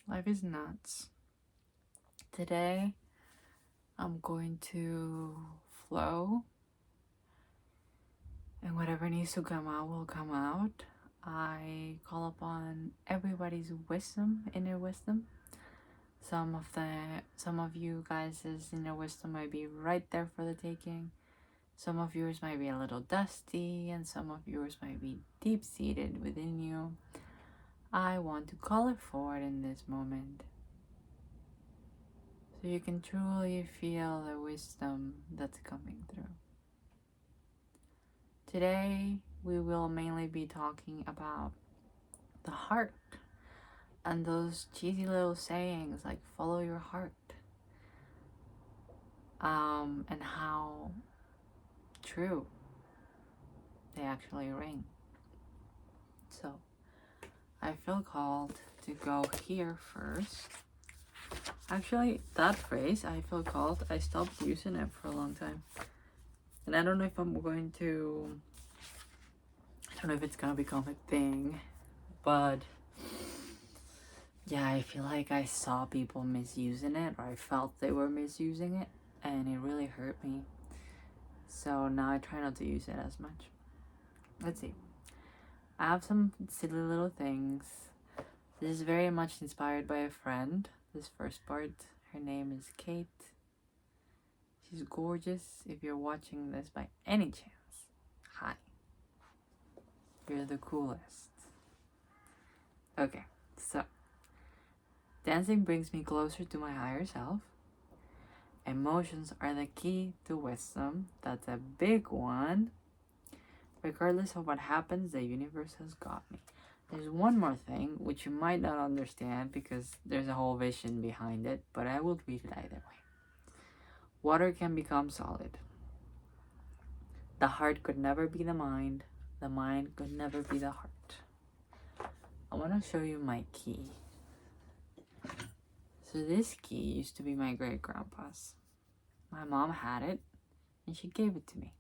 Life is nuts. Today, I'm going to flow, and whatever needs to come out will come out. I call upon everybody's wisdom, inner wisdom. Some of you guys' inner wisdom might be right there for the taking. Some of yours might be a little dusty, and some of yours might be deep seated within you. I want to call it forward in this moment, so you can truly feel the wisdom that's coming through. Today, we will mainly be talking about the heart and those cheesy little sayings like follow your heart, and how true they actually ring. So, I feel called to go here first. Actually, that phrase, I feel called, I stopped using it for a long time. And I don't know if I don't know if it's gonna become a thing, but yeah, I feel like I saw people misusing it, or I felt they were misusing it, and it really hurt me. So now I try not to use it as much. Let's see. I have some silly little things. This is very much inspired by a friend. This first part, her name is Kate. She's gorgeous. If you're watching this by any chance, hi. You're the coolest. Okay, so dancing brings me closer to my higher self. Emotions are the key to wisdom. That's a big one. Regardless of what happens, the universe has got me. There's one more thing which you might not understand because there's a whole vision behind it, but I will read it either way. Water can become solid. The heart could never be the mind could never be the heart. I want to show you my key. So this key used to be my great grandpa's. My mom had it and she gave it to me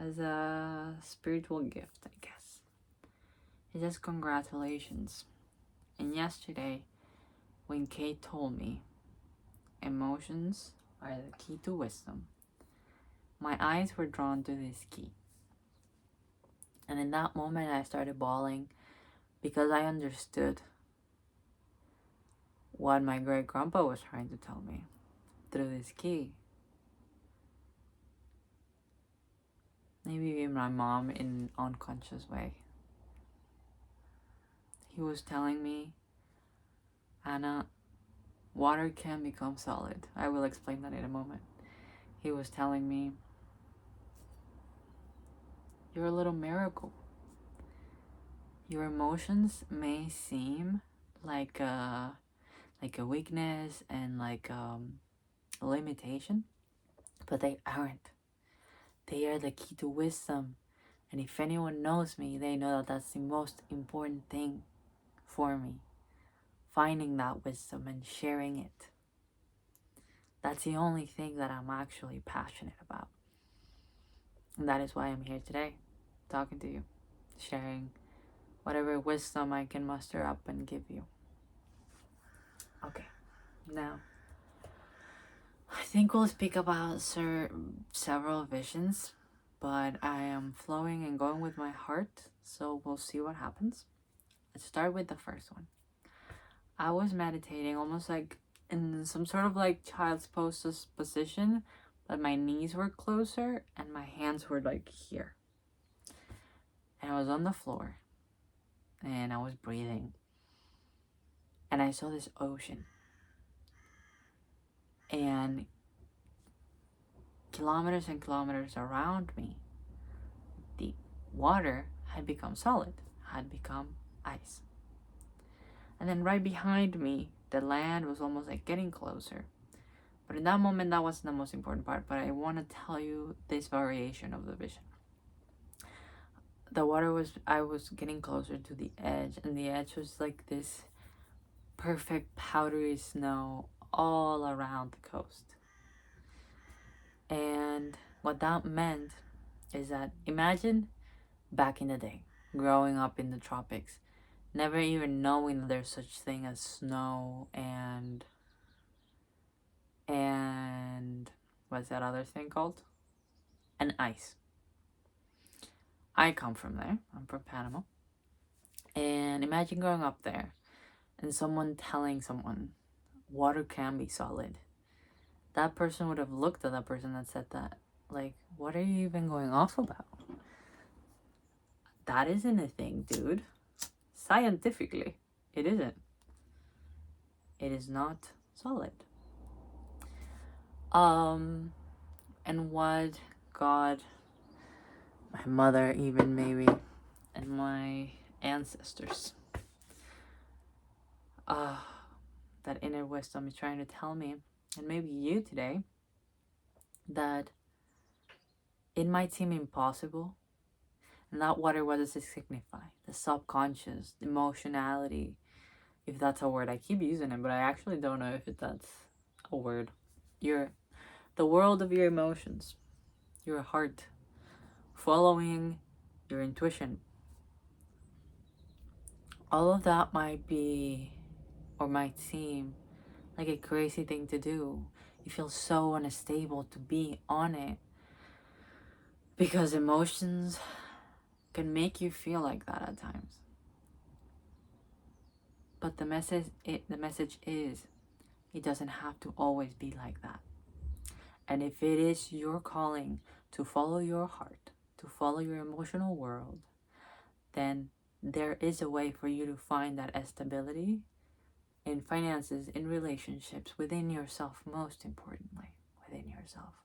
as a spiritual gift, I guess. It says congratulations. And yesterday, when Kate told me emotions are the key to wisdom, my eyes were drawn to this key. And in that moment, I started bawling because I understood what my great grandpa was trying to tell me through this key. Maybe even my mom in an unconscious way. He was telling me, Anna, water can become solid. I will explain that in a moment. He was telling me, you're a little miracle. Your emotions may seem like a weakness and like a limitation, but they aren't. They are the key to wisdom. And if anyone knows me, they know that that's the most important thing for me. Finding that wisdom and sharing it. That's the only thing that I'm actually passionate about. And that is why I'm here today, talking to you, sharing whatever wisdom I can muster up and give you. Okay, now I think we'll speak about several visions, but I am flowing and going with my heart, so we'll see what happens. Let's start with the first one. I was meditating almost like in some sort of like child's pose position, but my knees were closer and my hands were like here. And I was on the floor and I was breathing. And I saw this ocean. And kilometers and kilometers around me, the water had become solid, had become ice. And then right behind me, the land was almost like getting closer. But in that moment, that wasn't the most important part, but I want to tell you this variation of the vision. I was getting closer to the edge, and the edge was like this perfect powdery snow all around the coast. And what that meant is that imagine back in the day, growing up in the tropics, never even knowing that there's such thing as snow and what's that other thing called? And ice. I come from there. I'm from Panama. And imagine going up there and someone telling someone water can be solid. That person would have looked at that person that said that. Like, what are you even going off about? That isn't a thing, dude. Scientifically, it isn't. It is not solid. And what God, my mother even maybe, and my ancestors, that inner wisdom is trying to tell me, and maybe you today, that it might seem impossible. And that water, what does it signify? The subconscious, the emotionality, if that's a word. I keep using it, but I actually don't know if that's a word. The world of your emotions, your heart, following your intuition. All of that might be, or might seem, like a crazy thing to do. You feel so unstable to be on it. Because emotions can make you feel like that at times. But the message is, it doesn't have to always be like that. And if it is your calling to follow your heart, to follow your emotional world, then there is a way for you to find that stability in finances, in relationships, within yourself, most importantly. Within yourself.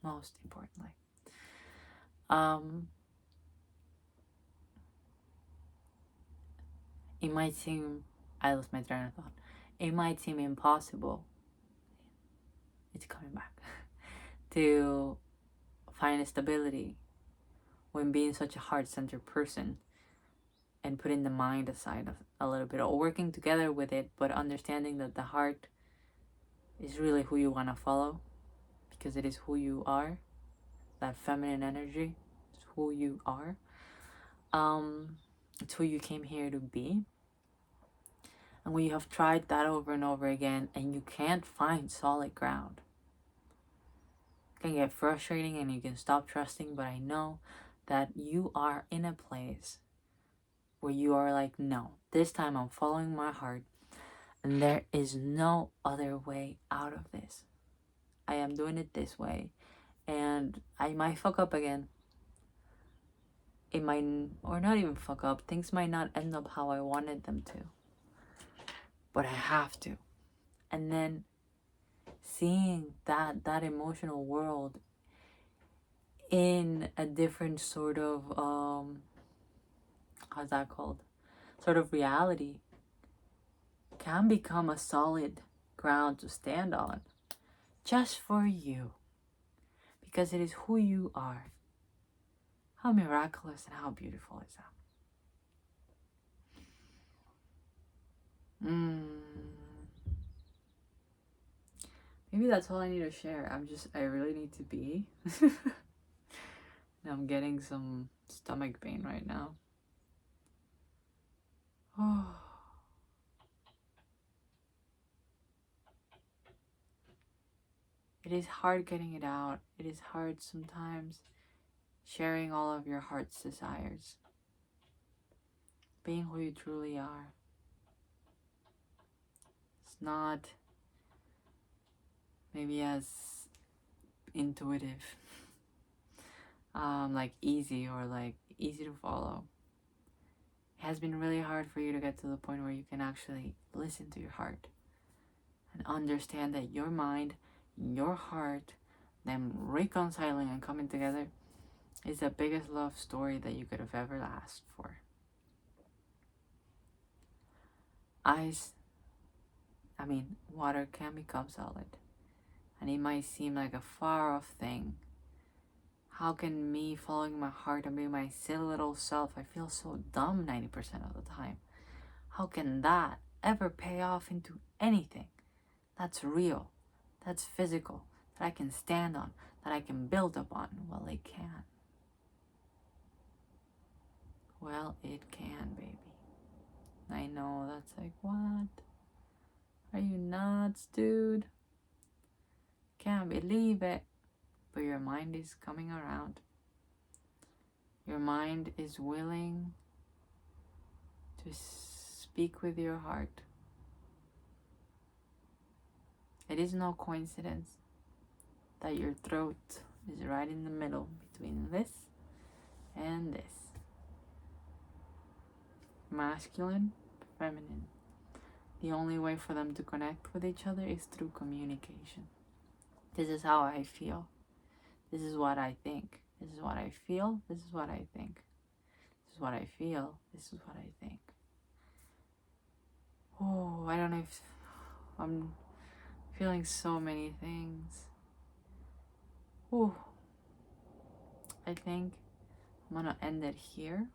Most importantly. It might seem, I lost my train of thought. It might seem impossible. It's coming back. To find a stability when being such a heart-centered person and putting the mind aside a little bit, or working together with it, but understanding that the heart is really who you want to follow, because it is who you are. That feminine energy is who you are. It's who you came here to be. And when you have tried that over and over again and you can't find solid ground, it can get frustrating and you can stop trusting. But I know that you are in a place where you are like, no, this time I'm following my heart and there is no other way out of this. I am doing it this way, and I might fuck up again. It might, or not even fuck up, things might not end up how I wanted them to, but I have to. And then seeing that emotional world in a different sort of how's that called, sort of reality, can become a solid ground to stand on, just for you, because it is who you are. How miraculous and how beautiful is that? Maybe that's all I need to share. I really need to be. I'm getting some stomach pain right now. Oh. It is hard getting it out. It is hard sometimes sharing all of your heart's desires. Being who you truly are. It's not maybe as intuitive, like easy or like easy to follow. It has been really hard for you to get to the point where you can actually listen to your heart and understand that your mind, your heart, them reconciling and coming together is the biggest love story that you could have ever asked for. Water can become solid, and it might seem like a far off thing. How can me following my heart and being my silly little self, I feel so dumb 90% of the time. How can that ever pay off into anything that's real, that's physical, that I can stand on, that I can build upon? Well, it can. Well, it can, baby. I know that's like, what? Are you nuts, dude? Can't believe it. But your mind is coming around. Your mind is willing to speak with your heart. It is no coincidence that your throat is right in the middle between this and this. Masculine, feminine. The only way for them to connect with each other is through communication. This is how I feel. This is what I think. This is what I feel. This is what I think. This is what I feel. This is what I think. Oh, I don't know if I'm feeling so many things. Oh, I think I'm gonna end it here.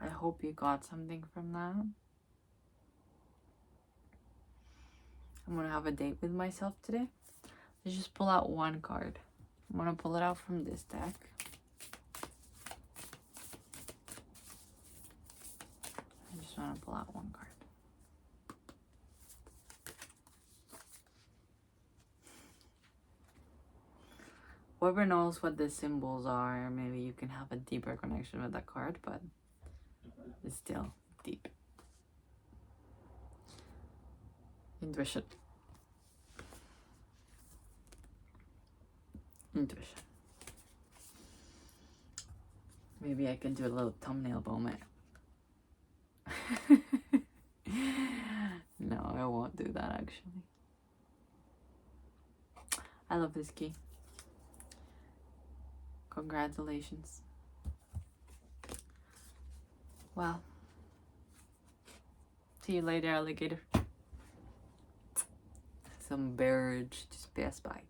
I hope you got something from that. I'm gonna have a date with myself today. Let's just pull out one card. I'm gonna pull it out from this deck. I just wanna pull out one card. Whoever knows what the symbols are, maybe you can have a deeper connection with that card, but it's still deep. Intuition. Intuition. Maybe I can do a little thumbnail moment. No, I won't do that actually. I love this key. Congratulations. Well, see you later, alligator. Some birds just passed by.